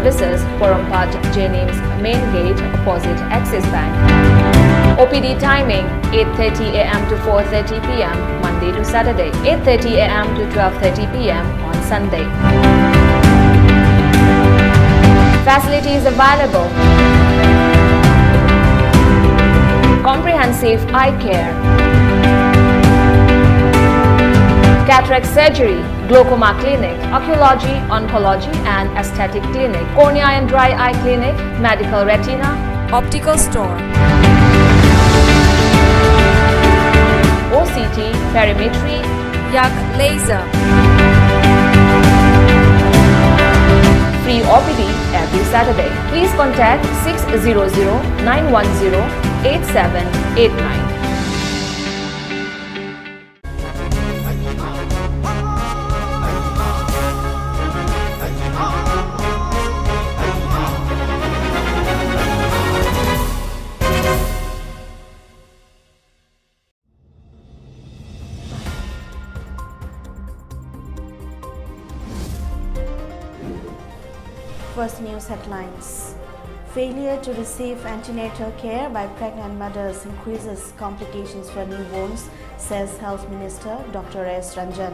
services, Porompat Jennings Main Gate, opposite Axis Bank. OPD timing 8:30 a.m. to 4:30 p.m. Monday to Saturday, 8:30 a.m. to 12:30 p.m. on Sunday. Facilities available: comprehensive eye care, cataract surgery, glaucoma clinic, oncology, oncology and aesthetic clinic, cornea and dry eye clinic, medical retina, optical store, OCT, perimetry, yak laser. Free OPD every Saturday. Please contact 600-910-8789. First news headlines. Failure to receive antenatal care by pregnant mothers increases complications for newborns, says Health Minister Dr. S. Ranjan.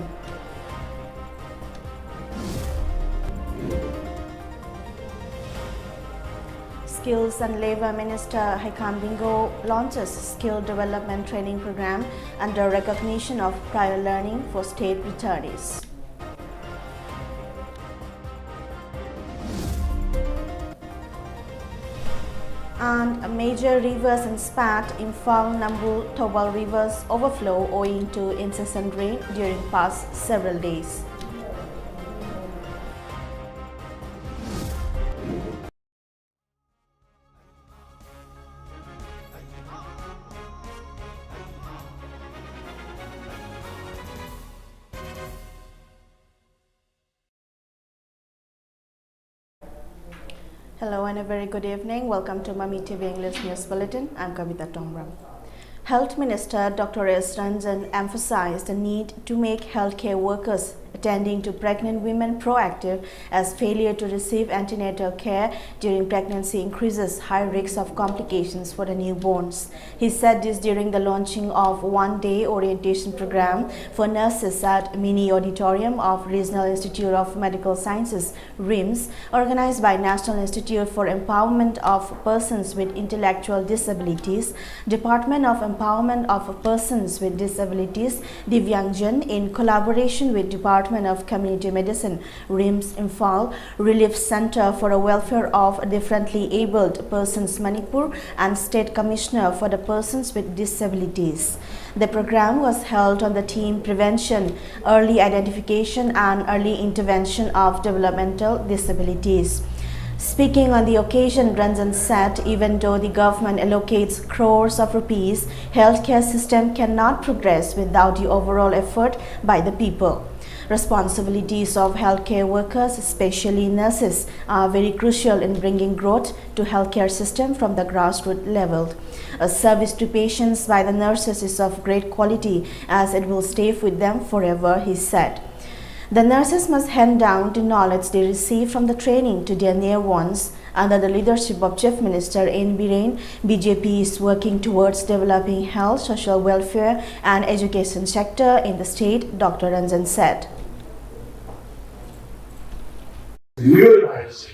Skills and Labour Minister Haikam Bingo launches Skill Development Training Program under recognition of prior learning for state retirees. And major rivers in Spat, Imphal, Nambul, Thobal rivers overflow owing to incessant rain during past several days. Hello and a very good evening. Welcome to Mami TV English News Bulletin. I'm KABITA TONGBRAM. Health Minister Dr. S. Ranjan emphasized the need to make healthcare workers attending to pregnant women proactive, as failure to receive antenatal care during pregnancy increases high risks of complications for the newborns. He said this during the launching of one-day orientation program for nurses at Mini Auditorium of Regional Institute of Medical Sciences, RIMS, organized by National Institute for Empowerment of Persons with Intellectual Disabilities, Department of Empowerment of Persons with Disabilities, Divyangjan, in collaboration with Department of Community Medicine, RIMS Imphal, Relief Center for the Welfare of Differently Abled Persons Manipur, and State Commissioner for the Persons with Disabilities. The program was held on the theme Prevention, Early Identification and Early Intervention of Developmental Disabilities. Speaking on the occasion, Ranjan said even though the government allocates crores of rupees, healthcare system cannot progress without the overall effort by the people. Responsibilities of healthcare workers, especially nurses, are very crucial in bringing growth to healthcare system from the grassroots level. A service to patients by the nurses is of great quality, as it will stay with them forever, he said. The nurses must hand down the knowledge they receive from the training to their near ones. Under the leadership of Chief Minister N. Biren, BJP is working towards developing health, social welfare and education sector in the state, Dr. Ranjan said. Realize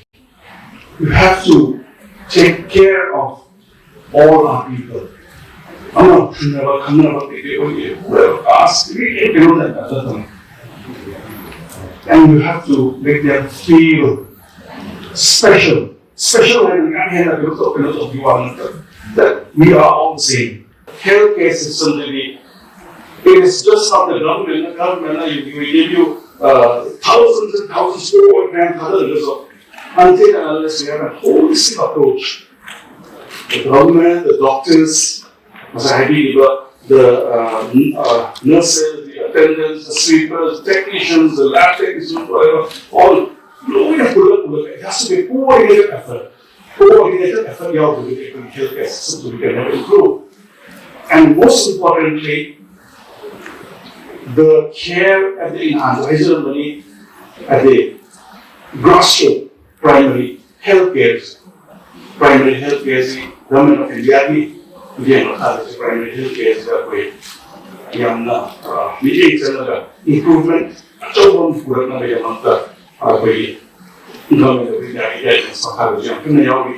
we have to take care of all our people. And you have to make them feel special. Special that we are all the same. Healthcare system really, it is just not the government. The government will give you thousands and thousands of grandfathers until and unless we have a holistic approach. The government, the doctors, the nurses, the attendants, the sweepers, the technicians, the lab technicians, whatever, all. It has to be a coordinated effort. Coordinated effort you have to make in healthcare system so we can have improve. And most importantly, the care at the advisory money at the grassroots primary health care, primary health care, government of India की primary health care का कोई Yamuna meeting चलना improvement अचूक पूरक ना यमना कोई government of India की guidance सहारा जम तो नहीं होगी.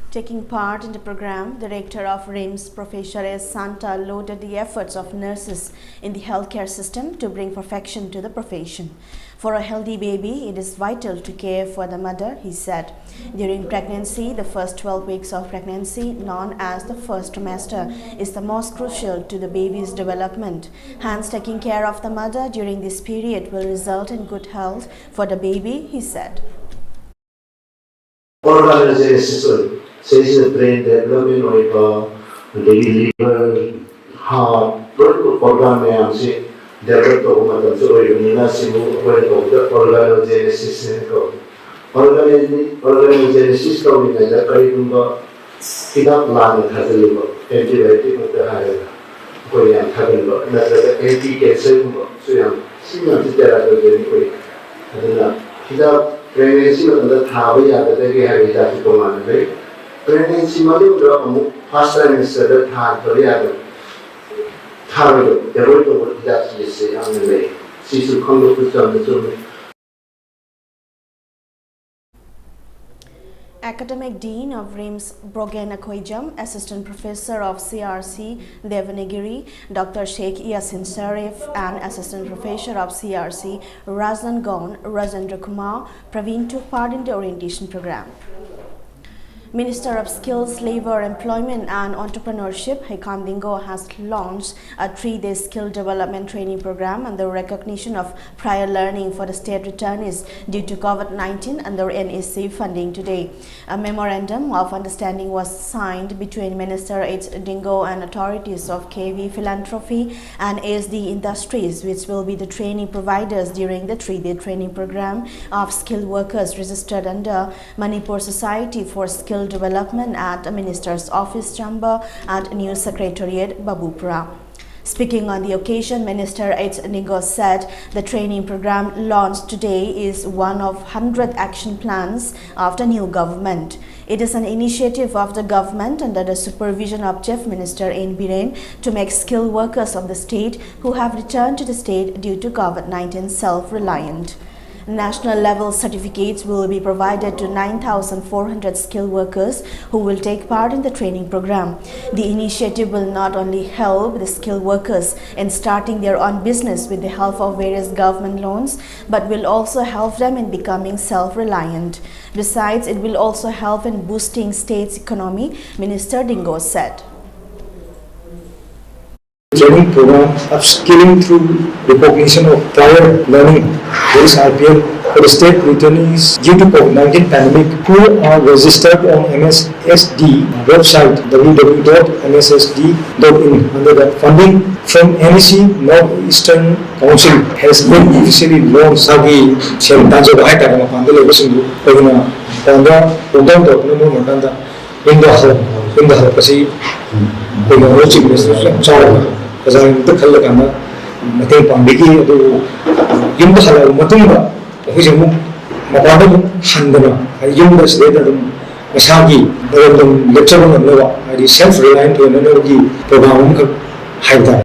Taking part in the program, Director of RIMS, Professor S. Santa, lauded the efforts of nurses in the healthcare system to bring perfection to the profession. For a healthy baby, it is vital to care for the mother, he said. During pregnancy, the first 12 weeks of pregnancy, known as the first trimester, is the most crucial to the baby's development. Hence, taking care of the mother during this period will result in good health for the baby, he said. Says brain development or liver, heart, organ may say develop organogenesis organogenesis in the curriculum without land has a liver, antibiotic of the higher Korean Tagalog, another anti-cancer, so similar to the without pregnancy on the Tavia that they have that command. Pregnancy mother first time is the time to react. Target, the road of that is on the way. She should come up with some. Academic Dean of RIMS Brogan Akoijam, Assistant Professor of CRC Devanagiri, Dr. Sheikh Yasin Sharif, and Assistant Professor of CRC Razan Gaon Rajendra Kumar Praveen took part in the orientation program. Minister of Skills, Labour, Employment and Entrepreneurship, Hekam Dingo, has launched a 3-day skill development training program under recognition of prior learning for the state returnees due to COVID-19 under NSC funding today. A memorandum of understanding was signed between Minister H. Dingo and authorities of KV Philanthropy and ASD Industries, which will be the training providers during the 3-day training program of skilled workers registered under Manipur Society for Skill Development at the Minister's Office Chamber and News Secretariat, Babupura. Speaking on the occasion, Minister H. Dingo said the training program launched today is one of 100 action plans of the new government. It is an initiative of the government under the supervision of Chief Minister N. Biren to make skilled workers of the state who have returned to the state due to COVID-19 self-reliant. National level certificates will be provided to 9,400 skilled workers who will take part in the training program. The initiative will not only help the skilled workers in starting their own business with the help of various government loans, but will also help them in becoming self-reliant. Besides, it will also help in boosting state's economy, Minister Dingo said. Training program upskilling through recognition of prior learning, that is RPL, for the state returnees due to COVID-19 pandemic who are registered on MSSD website www.mssd.in under the funding from NEC Northeastern Council has been officially launched. Sagi Shentanjo Haitana Pandele Visingu, Pagina, Panda, Pundanda, Pumanda, in the Hopasi, the Roching Chara. Because the Kalakana, Matay Pambiki, Yumba Matumba, which is Mabadam Handana, a Yumba later Masagi, the lecture on the Nova, I is self-reliant to an energy program.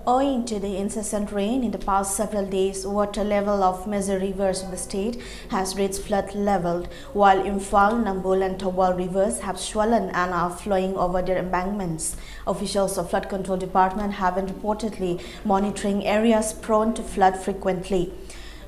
Owing to the incessant rain in the past several days, water level of major rivers of the state has reached flood level, while Imphal, Nambol and Thawal rivers have swollen and are flowing over their embankments. Officials of Flood Control Department have been reportedly monitoring areas prone to flood frequently.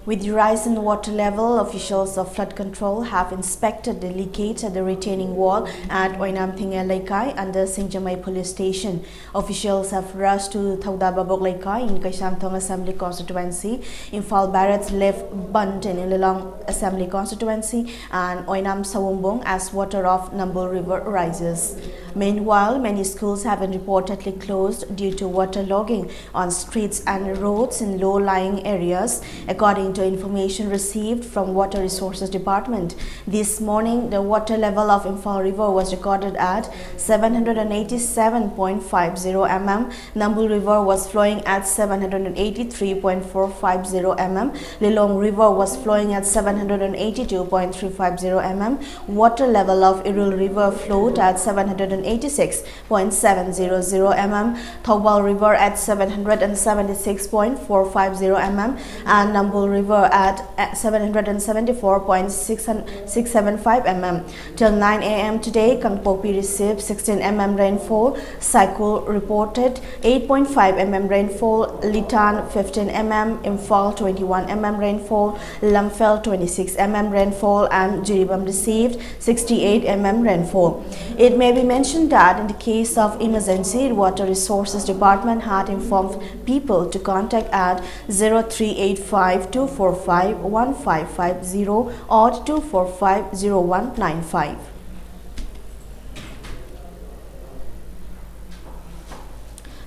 With the rise in water level, officials of flood control have inspected the leakage at the retaining wall at Oinamthinga Laikai under Singjamai Police Station. Officials have rushed to Thaudababok Laikai in Kaishamthong Assembly Constituency, Imphal Barrett's left Bunt in Ililong Assembly Constituency, and Oinam Sawumbong as water of Nambol River rises. Meanwhile, many schools have been reportedly closed due to waterlogging on streets and roads in low-lying areas, according According to information received from Water Resources Department, this morning the water level of Imphal River was recorded at 787.50 mm. Nambu River was flowing at 783.450 mm. Lilong River was flowing at 782.350 mm. Water level of Irul River flowed at 786.700 mm. Thogbal River at 776.450 mm. and Nambul River at 774.675 mm. Till 9 a.m. today, Kangpopi received 16 mm rainfall, Saikul reported 8.5 mm rainfall, Litan 15 mm, Imphal 21 mm rainfall, Lamphel 26 mm rainfall, and Jiribam received 68 mm rainfall. It may be mentioned that in the case of emergency, Water Resources Department had informed people to contact at 0385 245 1550 or 245 0195.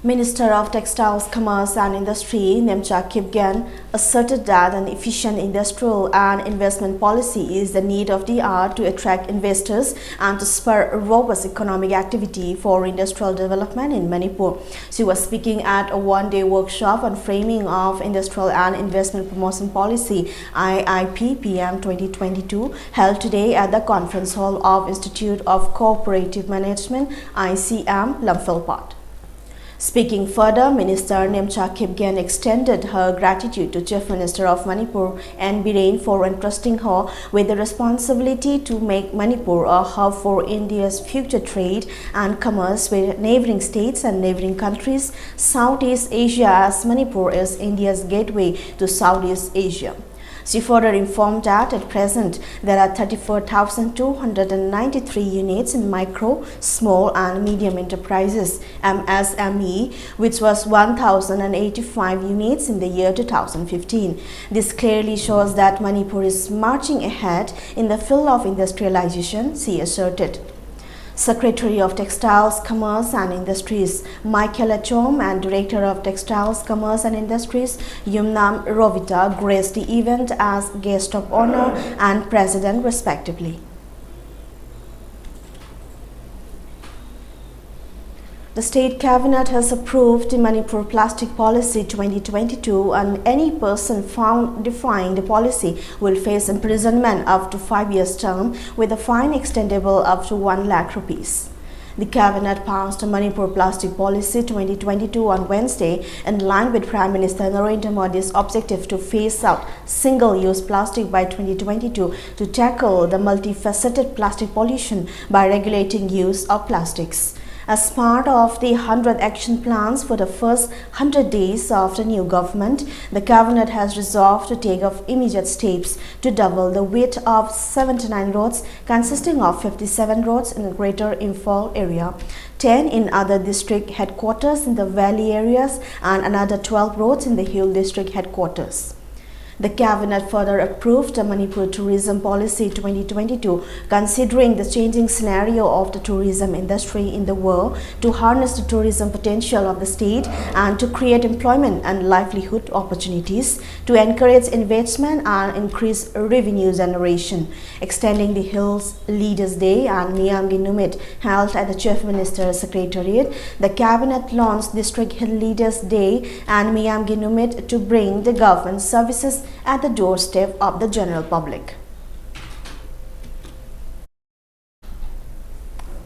Minister of Textiles, Commerce and Industry, Nemcha Kipgen, asserted that an efficient industrial and investment policy is the need of the hour to attract investors and to spur robust economic activity for industrial development in Manipur. She was speaking at a one-day workshop on framing of industrial and investment promotion policy IIP PM 2022 held today at the conference hall of Institute of Cooperative Management ICM, Lamphel. Speaking further, Minister Nemcha Kipgen extended her gratitude to Chief Minister of Manipur N. Biren for entrusting her with the responsibility to make Manipur a hub for India's future trade and commerce with neighboring states and neighboring countries, Southeast Asia, as Manipur is India's gateway to Southeast Asia. She further informed that at present there are 34,293 units in micro, small and medium enterprises MSME, which was 1,085 units in the year 2015. This clearly shows that Manipur is marching ahead in the field of industrialization, she asserted. Secretary of Textiles, Commerce and Industries Michael Achom and Director of Textiles, Commerce and Industries Yumnam Rovita graced the event as guest of honor and president respectively. The State Cabinet has approved the Manipur Plastic Policy 2022 and any person found defying the policy will face imprisonment up to 5 years term with a fine extendable up to 1 lakh rupees. The Cabinet passed Manipur Plastic Policy 2022 on Wednesday in line with Prime Minister Narendra Modi's objective to phase out single-use plastic by 2022 to tackle the multifaceted plastic pollution by regulating use of plastics. As part of the 100 action plans for the first 100 days of the new government, the Cabinet has resolved to take immediate steps to double the width of 79 roads, consisting of 57 roads in the Greater Imphal area, 10 in other district headquarters in the valley areas, and another 12 roads in the Hill district headquarters. The Cabinet further approved the Manipur Tourism Policy 2022, considering the changing scenario of the tourism industry in the world to harness the tourism potential of the state and to create employment and livelihood opportunities, to encourage investment and increase revenue generation. Extending the Hills Leaders Day and Miyamgi Numit held at the Chief Minister's Secretariat, the Cabinet launched District Hill Leaders Day and Miyamgi Numit to bring the government services at the doorstep of the general public.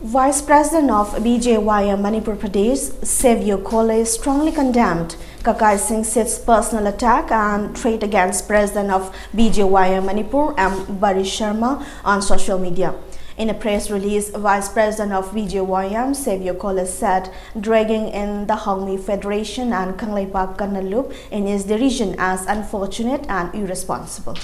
Vice President of BJY Manipur Pradesh, Savio Kole, strongly condemned Kakai Singh Sith's personal attack and threat against President of BJY Manipur, M. Bari Sharma, on social media. In a press release, Vice President of BJYM, Savio Kole, said dragging in the Hongmi Federation and Kangleipak Kannalup in his derision as unfortunate and irresponsible.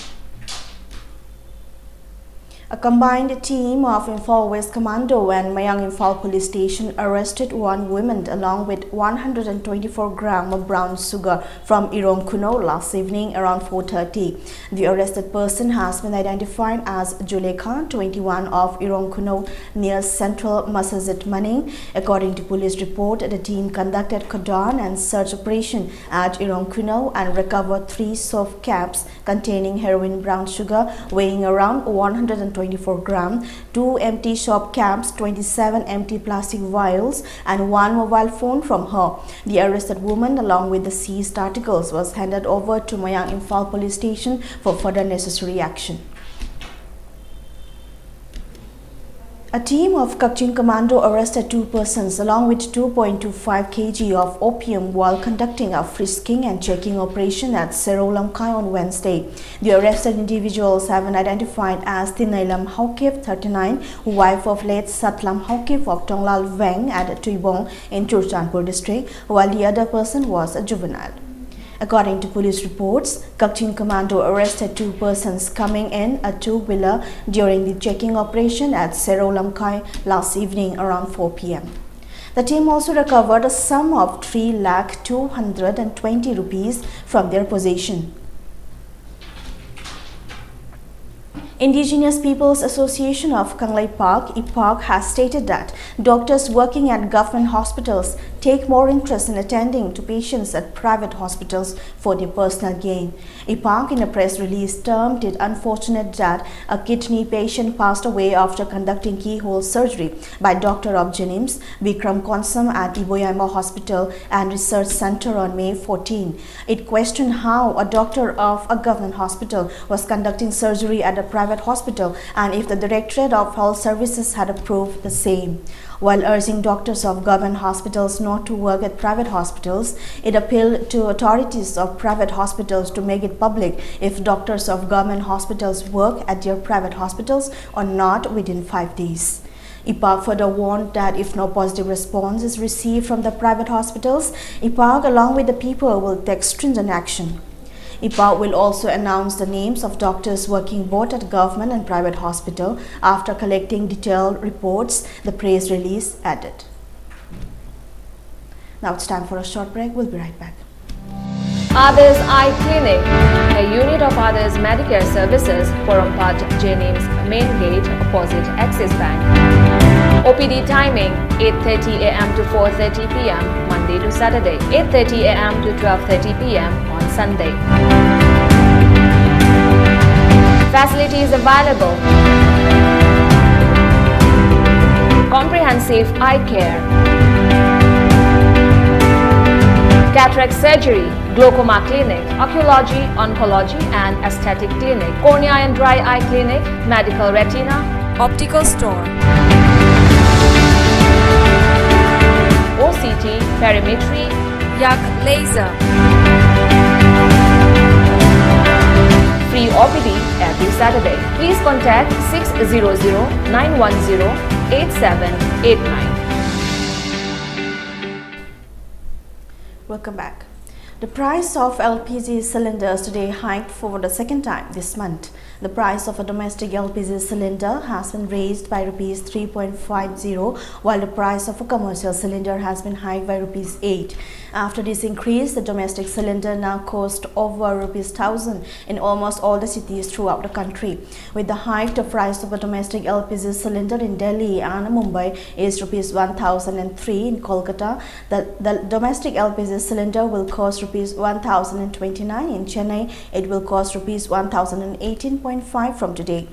A combined team of Imphal West Commando and Mayang Imphal Police Station arrested one woman along with 124 grams of brown sugar from Irong Kuno last evening around 4:30. The arrested person has been identified as Julekha, 21 of Irong Kuno near Central Masajid Maning. According to police report, the team conducted cordon and search operation at Irong Kuno and recovered 3 soft caps containing heroin brown sugar weighing around 124 grams, 2 empty shop caps, 27 empty plastic vials and 1 mobile phone from her. The arrested woman along with the seized articles was handed over to Mayang Imphal Police Station for further necessary action. A team of Kachin Commando arrested 2 persons along with 2.25 kg of opium while conducting a frisking and checking operation at Serolamkai on Wednesday. The arrested individuals have been identified as Tinailam Haukip, 39, wife of late Satlam Haukip of Tonglal Veng at Tuibong in Churchanpur district, while the other person was a juvenile. According to police reports, Kachin Commando arrested 2 persons coming in a 2-wheeler during the checking operation at Serolamkai last evening around 4 p.m. The team also recovered a sum of 3,220,000 rupees from their possession. Indigenous Peoples Association of Kanglai Park, IPARC, has stated that doctors working at government hospitals take more interest in attending to patients at private hospitals for their personal gain. IPARC, in a press release, termed it unfortunate that a kidney patient passed away after conducting keyhole surgery by Doctor of Jenims, Vikram Konsam at Iboyama Hospital and Research Center on May 14. It questioned how a doctor of a government hospital was conducting surgery at a private hospital and if the Directorate of Health Services had approved the same. While urging doctors of government hospitals not to work at private hospitals, it appealed to authorities of private hospitals to make it public if doctors of government hospitals work at their private hospitals or not within 5 days. IPARC further warned that if no positive response is received from the private hospitals, IPARC along with the people will take stringent action. IPARC will also announce the names of doctors working both at government and private hospital after collecting detailed reports, the press release added. Now it's time for a short break. We'll be right back. Others Eye Clinic, a unit of Others Medicare Services, Porompat Jenims Main Gate opposite Axis Bank. OPD timing 8:30 a.m. to 4:30 p.m. Monday to Saturday, 8:30 a.m. to 12:30 p.m. on Sunday. Facilities available: comprehensive eye care, cataract surgery, glaucoma clinic, oncology, oncology and aesthetic clinic, cornea and dry eye clinic, medical retina, optical store, OCT, perimetry, yak laser. Free OPD every Saturday. Please contact 600-910-8789. Welcome back. The price of LPG cylinders today hiked for the second time this month. The price of a domestic LPG cylinder has been raised by Rs 3.50, while the price of a commercial cylinder has been hiked by Rs 8. After this increase, the domestic cylinder now costs over Rs 1,000 in almost all the cities throughout the country. With the hike, the price of a domestic LPG cylinder in Delhi and Mumbai is Rs 1,003. In Kolkata, the domestic LPG cylinder will cost Rs 1,029. In Chennai, it will cost Rs 1,018.5 from today.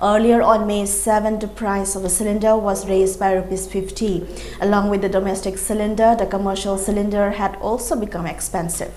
Earlier on May 7, the price of a cylinder was raised by Rs 50. Along with the domestic cylinder, the commercial cylinder had also become expensive.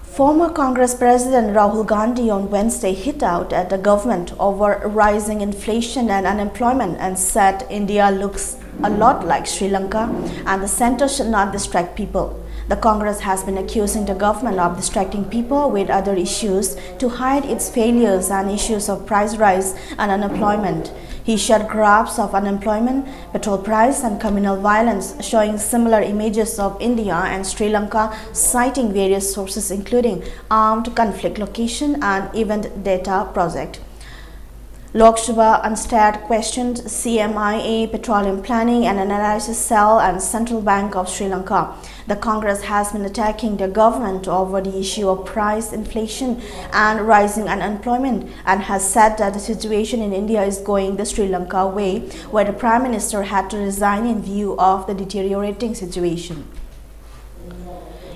Former Congress President Rahul Gandhi on Wednesday hit out at the government over rising inflation and unemployment and said India looks a lot like Sri Lanka and the centre should not distract people. The Congress has been accusing the government of distracting people with other issues to hide its failures and issues of price rise and unemployment. He shared graphs of unemployment, petrol price and communal violence, showing similar images of India and Sri Lanka, citing various sources including armed conflict location and event data project. Lok Sabha Unstead questioned CMIA, Petroleum Planning and Analysis Cell and Central Bank of Sri Lanka. The Congress has been attacking the government over the issue of price inflation and rising unemployment and has said that the situation in India is going the Sri Lanka way, where the Prime Minister had to resign in view of the deteriorating situation.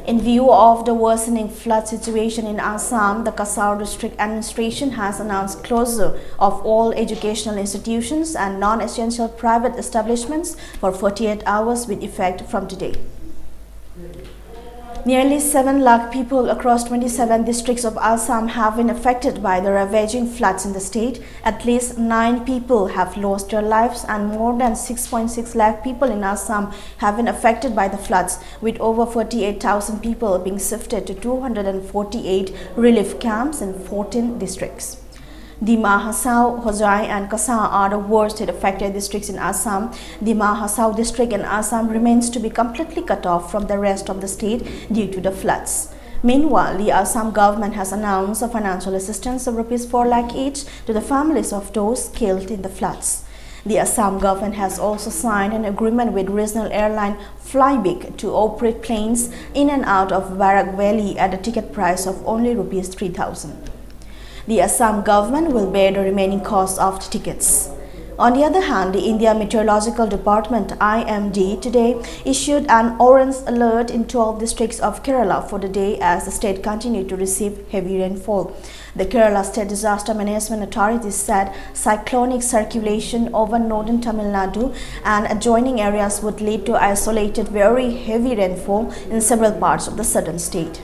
In view of the worsening flood situation in Assam, the Kasar District Administration has announced closure of all educational institutions and non-essential private establishments for 48 hours with effect from today. Nearly 7 lakh people across 27 districts of Assam have been affected by the ravaging floods in the state. At least 9 people have lost their lives and more than 6.6 lakh people in Assam have been affected by the floods, with over 48,000 people being shifted to 248 relief camps in 14 districts. Dima, Hasao, Hojai and Kasa are the worst affected districts in Assam. Dima, Hasao district in Assam remains to be completely cut off from the rest of the state due to the floods. Meanwhile, the Assam government has announced a financial assistance of Rs 4 lakh each to the families of those killed in the floods. The Assam government has also signed an agreement with regional airline Flybig to operate planes in and out of Barak Valley at a ticket price of only Rs 3,000. The Assam government will bear the remaining costs of the tickets. On the other hand, the India Meteorological Department IMD today issued an orange alert in 12 districts of Kerala for the day as the state continued to receive heavy rainfall. The Kerala State Disaster Management Authority said cyclonic circulation over northern Tamil Nadu and adjoining areas would lead to isolated very heavy rainfall in several parts of the southern state.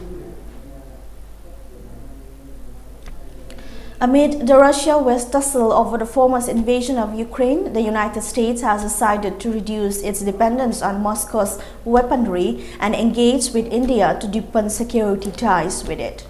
Amid the Russia-West tussle over the former invasion of Ukraine, the United States has decided to reduce its dependence on Moscow's weaponry and engage with India to deepen security ties with it.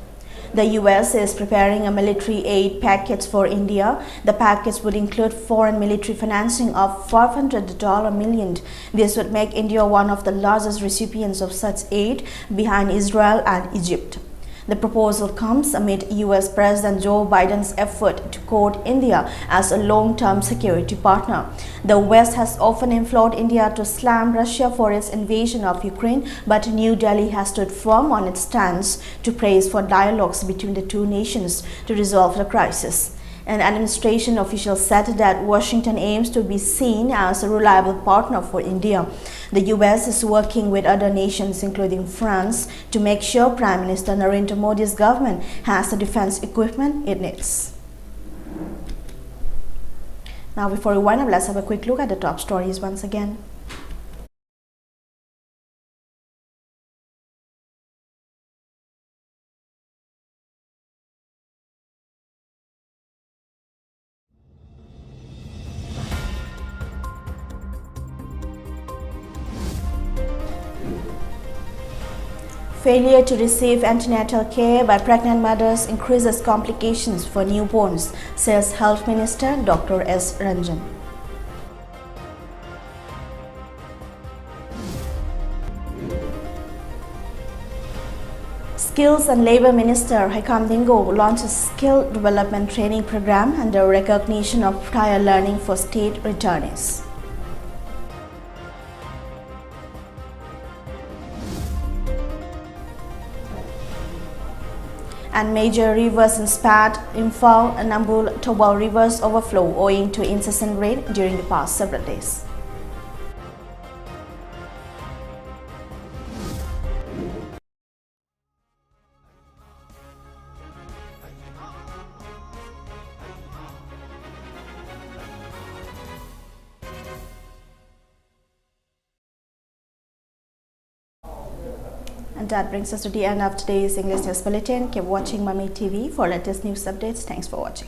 The US is preparing a military aid package for India. The package would include foreign military financing of $500 million. This would make India one of the largest recipients of such aid behind Israel and Egypt. The proposal comes amid US President Joe Biden's effort to court India as a long-term security partner. The West has often implored India to slam Russia for its invasion of Ukraine, but New Delhi has stood firm on its stance to praise for dialogues between the two nations to resolve the crisis. An administration official said that Washington aims to be seen as a reliable partner for India. The US is working with other nations, including France, to make sure Prime Minister Narendra Modi's government has the defense equipment it needs. Now, before we wind up, let's have a quick look at the top stories once again. Failure to receive antenatal care by pregnant mothers increases complications for newborns, says Health Minister Dr. S. Ranjan. Skills and Labour Minister Haikam Dingo launched a skill development training program under recognition of prior learning for state returnees. And major rivers in Spat, Imphal, Nambul, Tobal rivers overflow owing to incessant rain during the past several days. And that brings us to the end of today's English News Bulletin. Keep watching Mami TV for latest news updates. Thanks for watching.